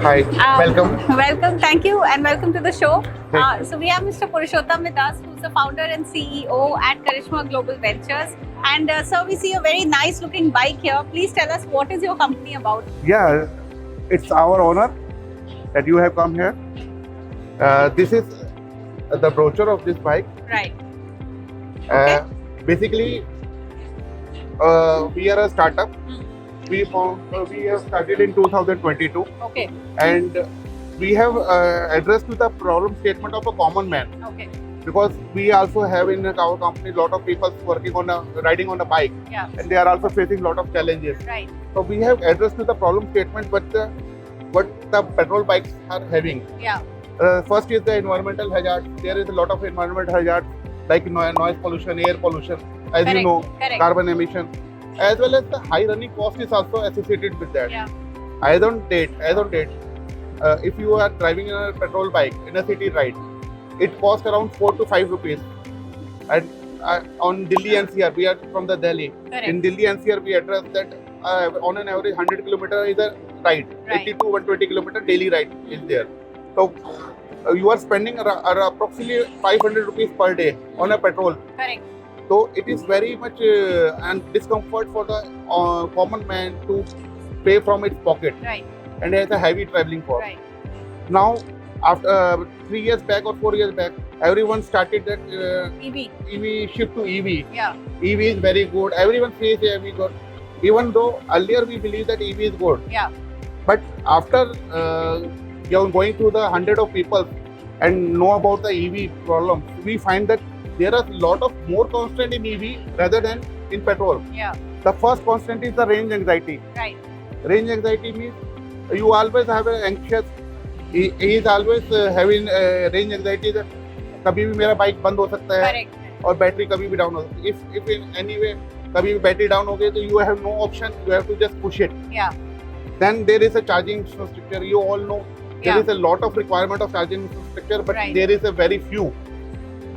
Hi, welcome. Welcome, thank you, and welcome to the show. So we have Mr. Purushottam with us, who's the founder and CEO at Karishma Global Ventures. And sir, we see a very nice-looking bike here. Please tell us, what is your company about? Yeah, it's our honor that you have come here. This is the brochure of this bike. Right. Basically, we are a startup. We have started in 2022, Okay. and we have addressed to the problem statement of a common man, Okay. because we also have in our company a lot of people working on riding on a bike, Yeah. and they are also facing a lot of challenges. Right. So we have addressed to the problem statement what the petrol bikes are having. Yeah. First is the environmental hazard. There is a lot of environmental hazards like noise pollution, air pollution, as you Correct. know, Correct. carbon emission, as well as the high running cost is also associated with that. Yeah. As on date, if you are driving a petrol bike in a city ride, it costs around 4 to 5 rupees. And on Delhi NCR, we are from the Delhi. Correct. In Delhi NCR, we address that on an average 100 kilometer is a ride. Right. 80 to 120 kilometer daily ride is there. So you are spending approximately 500 rupees per day on a petrol. Correct. So it is very much and discomfort for the common man to pay from its pocket, Right. and it's a heavy traveling cost. Right. Now, after 3 years back or 4 years back, everyone started that EV. EV shift to EV. Yeah. EV is very good. Everyone says EV good. Even though earlier we believe that EV is good, Yeah. but after going through the hundred of people and know about the EV problems, we find that there are a lot of more constant in EV rather than in petrol. Yeah. The first constant is the range anxiety. Right. Range anxiety means you always have an anxious. He is always having range anxiety that कभी भी मेरा bike बंद हो सकता है Correct. और battery कभी भी डाउन हो सकती है. If in any way कभी भी बैटरी डाउन हो गई तो you have no option. You have to just push it. Yeah. Then there is a charging infrastructure. You all know there Yeah. is a lot of requirement of charging infrastructure, but Right. there is a very few.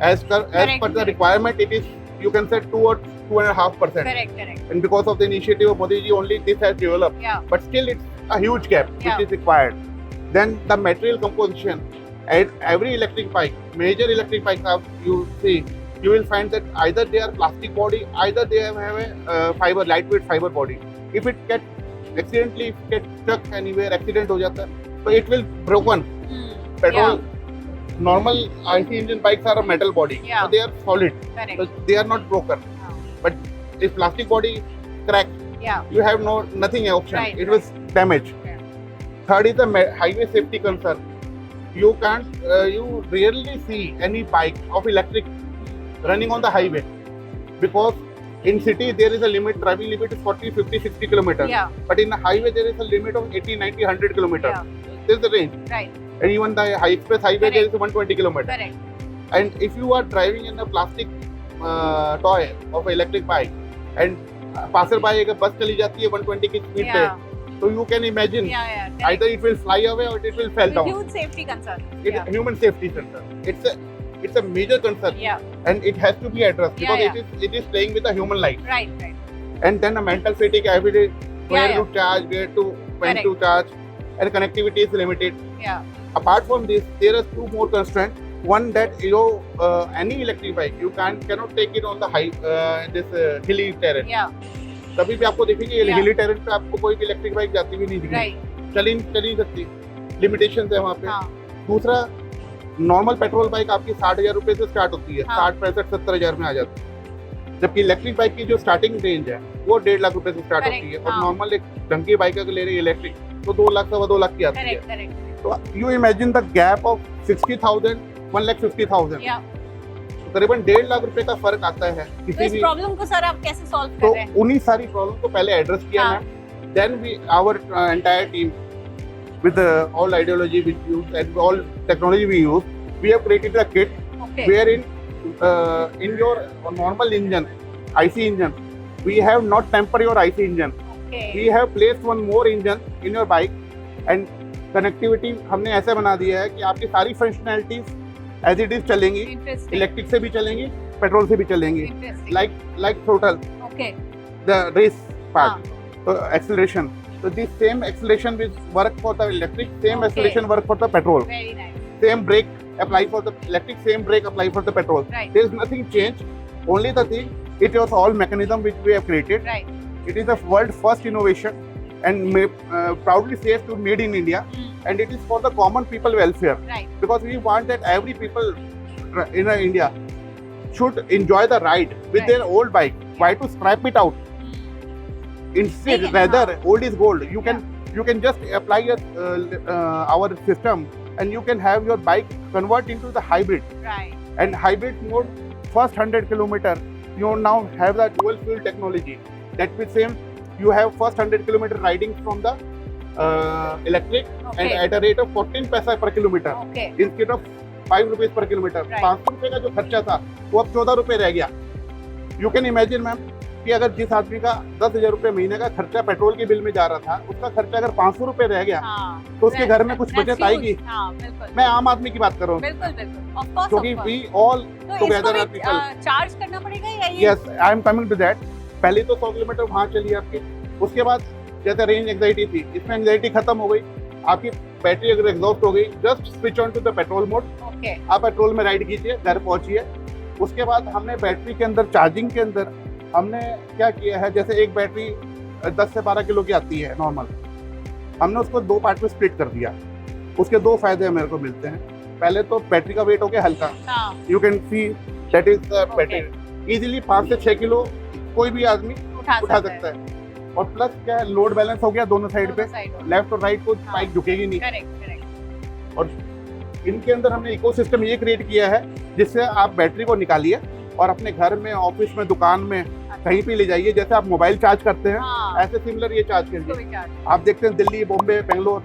As per the requirement, it is, you can say, 2 or 2.5%. Correct. Correct. And because of the initiative of Modi ji, only this has developed. Yeah. But still, it's a huge gap Yeah. which is required. Then the material composition. At every electric bike, major electric bikes, you see, you will find that either they are plastic body, either they have a fiber, lightweight fiber body. If it accidentally get stuck anywhere, accident हो जाता है, so it will broken. Petrol, normal IC engine bikes are a metal body, Yeah. so they are solid, Correct. so they are not broken. But if plastic body crack, Yeah. you have nothing option. Right, It was damaged. Yeah. Third is the highway safety concern. You can't, you rarely see any bike of electric running on the highway, because in city there is a limit, driving limit is 40, 50, 60 kilometers. Yeah. But in the highway there is a limit of 80, 90, 100 kilometers. Yeah. This is the range. Right. And even the express highway there is 120 kilometers. Correct. And if you are driving in a plastic toy of an electric bike, and passerby एक बस चली जाती है 120 की speed पे, Yeah. so you can imagine Yeah. Yeah. Correct. either it will fly away or it will fall down. Huge safety concern. It's Yeah. human safety concern. It's a major concern, Yeah. and it has to be addressed, because Yeah. it is playing with the human life. Right. Right. And then a mental fatigue every day, where Yeah. to charge, when to charge, and connectivity is limited. Yeah. Apart from this, there are two more constraints. One, that any electric bike you cannot take it on the hilly terrain. Yeah. कभी भी आपको देखेंगे Yeah. हिली terrain पे आपको कोई भी electric bike जाती हुई नहीं दिखेगी. Right. चल नहीं सकती, लिमिटेशन है वहाँ पे. हाँ. दूसरा, नॉर्मल पेट्रोल बाइक आपकी 60,000 रुपए से स्टार्ट होती है, हाँ. 60, 65, 70,000 में आ जाती है. जबकि इलेक्ट्रिक बाइक की जो स्टार्टिंग रेंज है वो 1.5 लाख रुपए से स्टार्ट Correct. होती है, और हाँ. नॉर्मल एक ढंग की बाइक अगर ले रही है इलेक्ट्रिक तो 2 लाख, 2.25 लाख की आती है. Correct. Correct. तो you imagine the gap of 60,000, 1,50,000. Yeah. तो करीबन 1.5 लाख रुपए का फर्क आता है तो किसी इस भी. प्रॉब्लम को सर आप कैसे सॉल्व कर तो रहे हैं? उन्हीं सारी प्रॉब्लम को पहले एड्रेस किया हाँ. Ma'am. Then we our entire team with all ideology we use and all technology we use, we have created a kit Okay. wherein in your normal engine, IC engine, we have not temper your IC engine. Okay. We have placed one more engine in your bike, and connectivity हमने ऐसे बना दिया है कि आपकी सारी functionalities as it is चलेंगी, Interesting. Electric से भी चलेंगी, पेट्रोल से भी चलेंगी. Interesting. Like throttle, Okay. the race part, हाँ. so acceleration, So this same acceleration will work for the electric, same Okay. acceleration work for the petrol. Very nice. Same brake apply for the electric, same brake apply for the petrol. Right. There is nothing changed. Only the thing, it was all mechanism which we have created. Right. It is the world first innovation and proudly safe to made in India. And it is for the common people welfare, Right. because we want that every people in India should enjoy the ride with Right. their old bike. Why to scrap it out? Instead, Take it, rather old is gold. You can just apply our system, and you can have your bike convert into the hybrid. Right. And hybrid mode, first 100 kilometer, you now have the dual fuel technology. That means same, you have first 100 kilometer riding from the electric, and Okay. at a rate of 14 पैसा per kilometer Okay. instead of 5 rupees per kilometer. Right. 500 रुपए का जो खर्चा था वो अब 14 रुपए रह गया. यू कैन इमेजिन मैम कि अगर जिस आदमी का 10,000 रुपए महीने का खर्चा पेट्रोल के बिल में जा रहा था, उसका खर्चा अगर 500 रुपए रह गया, हाँ. तो उसके घर में कुछ That's बचत huge. आएगी. हाँ, बिल्कुल. मैं आम आदमी की बात कर रहा हूँ, बिल्कुल बिल्कुल. Of course, क्योंकि of course. वी ऑल तो together इसको are भी people. चार्ज करना पड़ेगा या ये? Yes, I am coming to that. पहले तो 100 किलोमीटर वहाँ चली आपकी, उसके बाद जैसे रेंज एंग्जाइटी थी, इसमें एंग्जाइटी खत्म हो गई. आपकी बैटरी अगर एग्जॉस्ट हो गई, just switch on to the petrol mode. Okay. आप पेट्रोल में राइड कीजिए, घर पहुंचिए. उसके बाद हमने बैटरी के अंदर, चार्जिंग के अंदर हमने क्या किया है, जैसे एक बैटरी 10 से 12 किलो की आती है नॉर्मल, हमने उसको 2 पार्ट में स्प्लिट कर दिया. उसके 2 फायदे मेरे को मिलते हैं. पहले तो बैटरी का वेट हो गया हल्का. हाँ. You can see that is the Okay. Battery easily 5 से 6 किलो कोई भी आदमी उठा उठा सकता है. और प्लस क्या है, लोड बैलेंस हो गया दोनों साइड पे, लेफ्ट और राइट को हाँ. बाइक झुकेगी नहीं. Correct correct. और इनके अंदर हमने इकोसिस्टम ये क्रिएट किया है जिससे आप बैटरी को निकालिए और अपने घर में, ऑफिस में, दुकान में कहीं पे ले जाइए. जैसे आप मोबाइल चार्ज करते हैं, हाँ. ऐसे सिमिलर ये चार्ज इसको कीजिए. भी चार्ज. आप देखते हैं दिल्ली, बॉम्बे, बेंगलोर,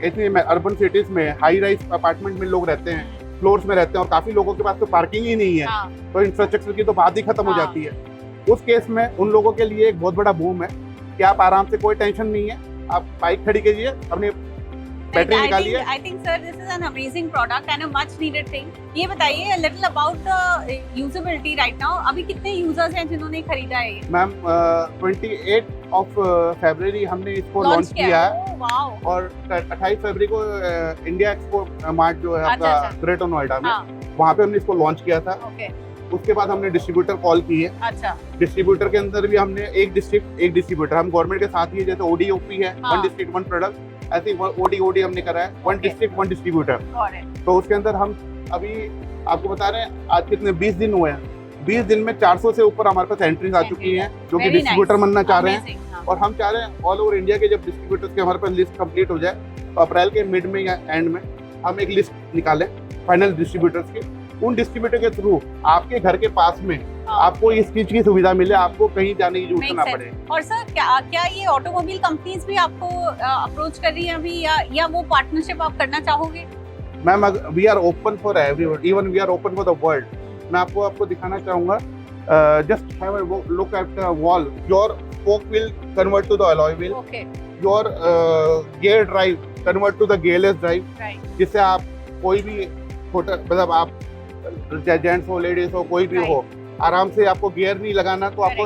इतनी अर्बन सिटीज में हाई राइज अपार्टमेंट में लोग रहते हैं, फ्लोर्स में रहते हैं, और काफी लोगों के पास तो पार्किंग ही नहीं है. हाँ. तो इंफ्रास्ट्रक्चर की तो बात ही खत्म हो हाँ. जाती है. उस केस में उन लोगों के लिए एक बहुत बड़ा बूम है कि आप आराम से, कोई टेंशन नहीं है, आप बाइक खड़ी कीजिए, अपनी बैटरी निकालिए. I think sir, this is an amazing product and a much needed thing. ये बताइए a little about the usability right now. अभी कितने users हैं जिन्होंने खरीदा है ये? मैम 28 ऑफ फरवरी हमने इसको लॉन्च किया है. Oh, wow. और 28 फरवरी को इंडिया एक्सपो मार्ट जो है अच्छा, आपका अच्छा. ग्रेटर नोएडा में, हाँ. वहाँ पे हमने इसको लॉन्च किया था. Okay. उसके बाद हमने डिस्ट्रीब्यूटर कॉल की है. अच्छा. डिस्ट्रीब्यूटर के अंदर भी हमने एक डिस्ट्रिक्ट एक डिस्ट्रीब्यूटर, हम गवर्नमेंट के साथ ही है, जैसे ओडीओपी है, हाँ. 1 डिस्ट्रिक्ट 1 प्रोडक्ट, ऐसे ओडी हमने करा है, 1 Okay. District 1 distributor. Got it. तो उसके अंदर हम अभी आपको बता रहे हैं, आज कितने 20 दिन हुए हैं. 20 दिन में 400 से ऊपर हमारे पास एंट्रीज आ चुकी हैं जो कि Very डिस्ट्रीब्यूटर nice. बनना चाह रहे हैं. Amazing, हाँ. और हम चाह रहे हैं ऑल ओवर इंडिया के जब डिस्ट्रीब्यूटर्स के हमारे पास लिस्ट कंप्लीट हो जाए, तो अप्रैल के मिड में या एंड में हम एक लिस्ट निकालें फाइनल डिस्ट्रीब्यूटर्स की. उन डिस्ट्रीब्यूटर के थ्रू आपके घर के पास में हाँ. आपको इस चीज की सुविधा मिले, आपको कहीं जाने की जरूरत Makes ना sense. पड़े. और सर क्या ये ऑटोमोबाइल कंपनीज भी आपको अप्रोच कर रही हैं अभी, या वो पार्टनरशिप आप करना चाहोगे? Ma'am we are open for everyone, even we are open for the world. मैं आपको दिखाना चाहूंगा. Just have a look at the wall. Your spoke will convert to the alloy wheel. Okay. Your gear drive convert to the gearless drive, right. जिससे आप कोई भी छोटा, मतलब आप जेंट्स हो, लेडीज हो, कोई भी हो, आराम से, आपको गियर नहीं लगाना, तो आपको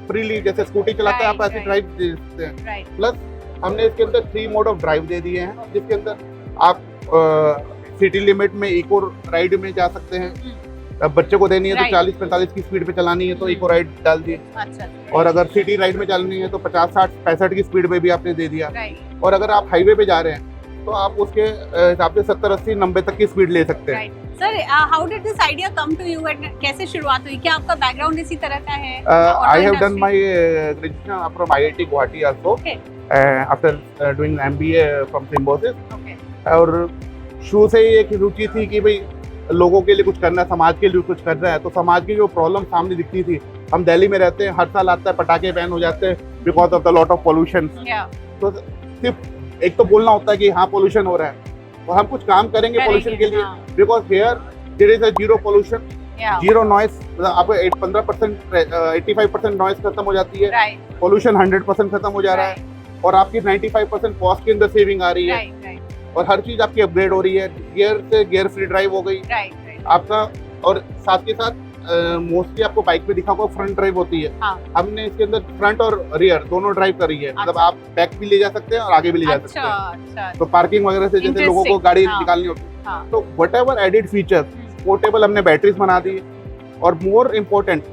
फ्रीली जैसे स्कूटी चलाते हैं आप ऐसे Right, ड्राइव दे सकते हैं. राइट. प्लस हमने इसके अंदर 3 मोड ऑफ ड्राइव दे दिए हैं, जिसके अंदर आप सिटी लिमिट में इको राइड में जा सकते हैं. अब बच्चे को देनी है तो Right. 40-45 की स्पीड पे चलानी है तो इको राइड डाल दी. अच्छा. और अगर सिटी राइड में चलानी है तो 50-60-65 की स्पीड पे भी आपने दे दिया. राइट. और अगर आप हाईवे पे जा रहे हैं तो आप उसके हिसाब से 70-80-90 तक की स्पीड ले सकते हैं. Right. Sir how did this idea come to you and कैसे शुरुआत हुई? क्या आपका बैकग्राउंड इसी तरह का है? I have done my graduation from IIT Guwahati also. Okay. After doing MBA from Symbiosis. Okay. और शुरू से ही एक रुचि थी कि भाई लोगों के लिए कुछ करना है, समाज के लिए कुछ करना है. तो समाज की जो प्रॉब्लम सामने दिखती थी, हम दिल्ली में रहते हैं, हर साल आता है पटाखे बैन हो जाते हैं because of the lot of pollution. Yeah. तो सिर्फ एक तो बोलना होता है कि हाँ पोल्यूशन हो रहा है, और हम कुछ काम करेंगे पोल्यूशन के लिए, हाँ. Because here there is a zero pollution, Yeah. Zero noise. आपको 15% 85% नॉइस खत्म हो जाती है, Right. पोल्यूशन 100% खत्म हो जा रहा है, और आपकी 95% कॉस्ट के अंदर सेविंग आ रही है. Right. Right. और हर चीज आपकी अपग्रेड हो रही है. गियर से गियर फ्री ड्राइव हो गई Right. Right. आपका, और साथ के साथ मोस्टली आपको बाइक पे दिखा होगा फ्रंट ड्राइव होती है, हाँ। हमने इसके अंदर फ्रंट और रियर दोनों ड्राइव करी है, मतलब अच्छा। आप बैक भी ले जा सकते हैं और आगे भी ले जा सकते अच्छा हैं। अच्छा तो पार्किंग वगैरह से जैसे लोगों को Interesting, गाड़ी हाँ। निकालनी होती है, हाँ। तो what ever added feature, portable हमने बैटरीज बना दी। और मोर इम्पोर्टेंट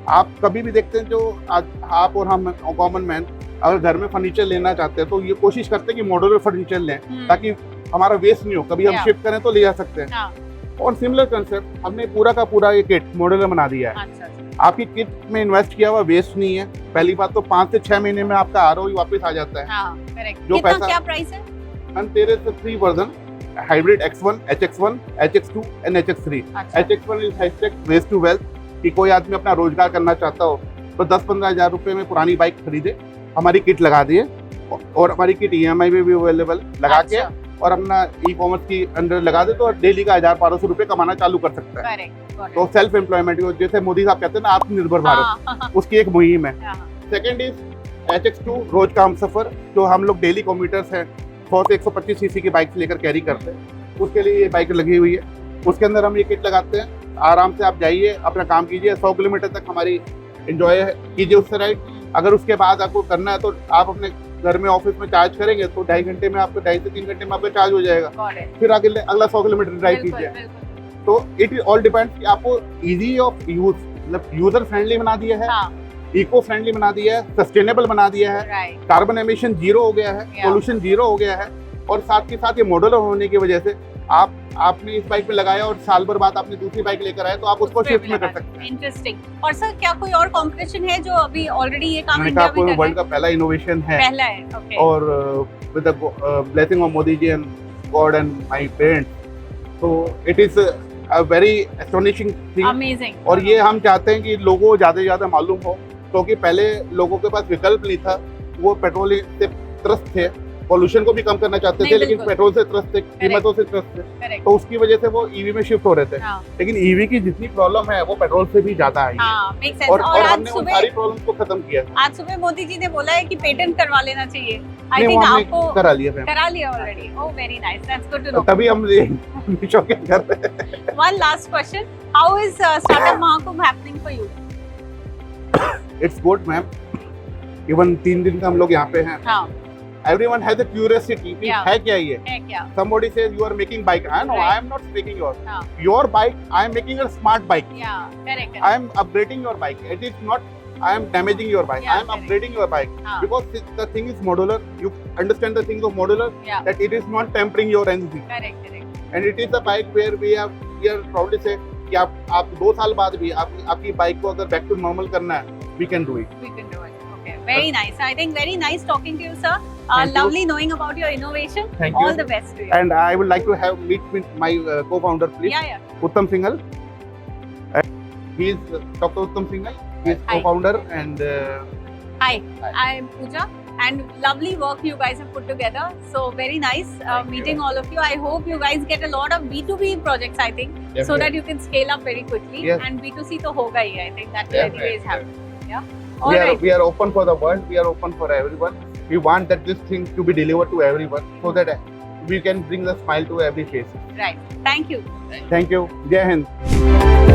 आप कभी भी देखते हैं जो आप और हम कॉमन मैन अगर घर में फर्नीचर लेना चाहते हैं तो ये कोशिश करते हैं कि मॉड्यूलर फर्नीचर लें ताकि हमारा वेस्ट नहीं हो, कभी हम Yeah. शिफ्ट करें तो ले जा सकते हैं। हाँ। और सिमिलर कंसेप्ट हमने पूरा का पूरा ये किट मॉड्यूलर बना दिया है। अच्छा अच्छा। आपकी किट में इन्वेस्ट किया हुआ वेस्ट नहीं है। पहली बात तो 5 से 6 महीने में आपका आरओई वापस आ जाता है। हाँ करेक्ट। जो कितना पैसा- क्या प्राइस है? हम तेरे से 3 version hybrid X1, HX1, HX2 and HX3। अच्छा HX1 is hashtag waste to wealth, कि कोई आदमी अपना रोजगार करना चाहता हो तो 10-15 हज़ार रुपए में पुरानी बाइक खरीदे, हमारी किट लगा दिए और हमारी किट EMI में भी अवेलेबल लगा के अच्छा। और अपना ई-कॉमर्स की अंडर लगा दे तो डेली का 1,000-1,200 रुपए कमाना चालू कर सकता है। करेक्ट तो सेल्फ एम्प्लॉयमेंट, जैसे मोदी साहब कहते हैं ना आत्मनिर्भर भारत, हाँ उसकी एक मुहिम है। हाँ। सेकेंड इज HX2 रोज का हम सफर, जो हम लोग डेली कम्यूटर्स हैं 100 से 125 सीसी की बाइक लेकर कैरी करते हैं, उसके लिए ये बाइक लगी हुई है। उसके अंदर हम ये किट लगाते हैं, आराम से आप जाइए अपना काम कीजिए, 100 किलोमीटर तक हमारी एंजॉय कीजिए उससे राइड। अगर उसके बाद आपको करना है तो आप अपने घर में ऑफिस में चार्ज करेंगे तो 2.5 घंटे में आपको 2.5 से 3 घंटे में आपका चार्ज हो जाएगा। Got it. फिर आगे अगला 100 किलोमीटर ड्राइव बिल्कुल, कीजिए। बिल्कुल। तो इट ऑल डिपेंड्स कि आपको इजी ऑफ यूज, मतलब यूजर फ्रेंडली बना दिया है, हाँ इको फ्रेंडली बना दिया है, सस्टेनेबल बना दिया है, राइट। कार्बन एमिशन 0 हो गया है, Yeah. पोल्यूशन 0 हो गया है। और साथ के साथ ये मॉडलर होने की वजह से आपने इस बाइक में लगाया और साल भर बाद आपने दूसरी बाइक लेकर आए तो आप उसको शिफ्ट में कर सकते हैं। इंटरेस्टिंग। और सर क्या कोई और कंपटीशन है जो अभी ऑलरेडी ये काम मैंने इंडिया कहा में आपको कर रहा वर्ल्ड का पहला इनोवेशन है, पहला है? ओके। और with the blessing of Modi ji and God and my parents, तो it is a very astonishing thing. Amazing. और ये हम चाहते हैं कि लोगों को ज़्यादा से ज़्यादा मालूम हो, क्योंकि पहले लोगों के पास विकल्प नहीं था, वो पेट्रोल से त्रस्त थे, पोल्यूशन को भी कम करना चाहते नहीं, थे, लेकिन बिल्कुल। पेट्रोल से त्रस्त थे, कीमतों से त्रस्त थे, करेक्ट। तो उसकी वजह से वो ईवी में शिफ्ट हो रहे थे। हाँ लेकिन ईवी की जितनी प्रॉब्लम है वो पेट्रोल से भी ज़्यादा आई है। हाँ मेक सेंस। और और आज हमने उन सुबह सारी प्रॉब्लम को खत्म किया। आज सुबह मोदी जी ने बोला है कि पेटेंट करवा लेना चाहिए। आई नहीं, थिंक वो हमने आपको करा लिया मैम। करा लिया already. Oh very nice, that's good to know. तभी हम शौकीन कर रहे हैं। One last question. How is Startup Mahakumbh happening for you? It's good ma'am, even 3 दिन का हम लोग यहाँ पे हैं। हाँ Everyone has a curiosity कि Yeah. है क्या ये? है क्या? Somebody says you are making bike. I know, Right. I am not making yours. हाँ Your bike, I am making a smart bike. yeah correct I am upgrading your bike. It is not I am damaging your bike. Yeah, I am correct. upgrading your bike. हाँ Because the thing is modular. You understand the things of modular, yeah that it is not tempering your anything. correct And it is a bike where we are proud to say कि आप 2 साल बाद भी आपकी bike को अगर back to normal करना है, we can do it. we can do it. Okay, very nice. I think very nice talking to you, sir. Thank you. Lovely knowing about your innovation. Thank All you. the best to you. And I would like to have meet with my co-founder, please. Yeah. Uttam Singhal. He is Dr. Uttam Singhal. He is Hi. co-founder and Hi, I'm Pooja. And lovely work you guys have put together. So very nice meeting all of you. I hope you guys get a lot of B2B projects, I think, so that you can scale up very quickly. Yes. And B2C to hoga hi. I think that will anyways happen. Yeah. All we are right. we are open for the world. We are open for everyone. We want that this thing to be delivered to everyone, so that we can bring the smile to every face. Right. Thank you. Thank you. Jai Hind.